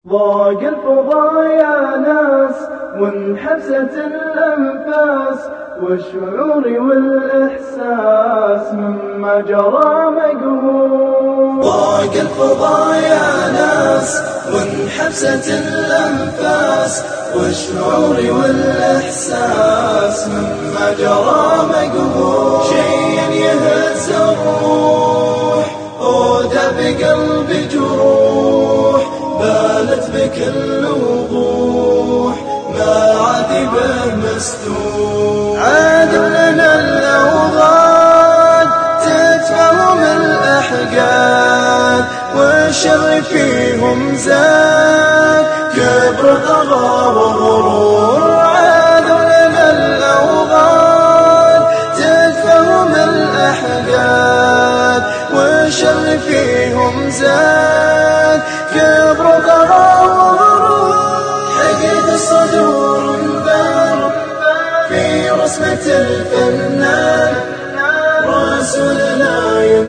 ضاق الفضا يا ناس وانحبست الأنفاس، والشعور والإحساس مما جرى مقهور. ضاق الفضا يا ناس وانحبست الأنفاس، والشعور والإحساس مما جرى مقهور. شيء يهز الروح أودى بقلبي جروح، بالت بكل وضوح ما عاد به مستور. عاد لنا الأوغاد تتفهم الأحقاد، والشر فيهم زاد كبر طغى وغرور. عاد لنا الأوغاد تتفهم الأحقاد، والشر فيهم زاد كبر طغى وغرور. حقد الصدور انبار في رسمة الفجر،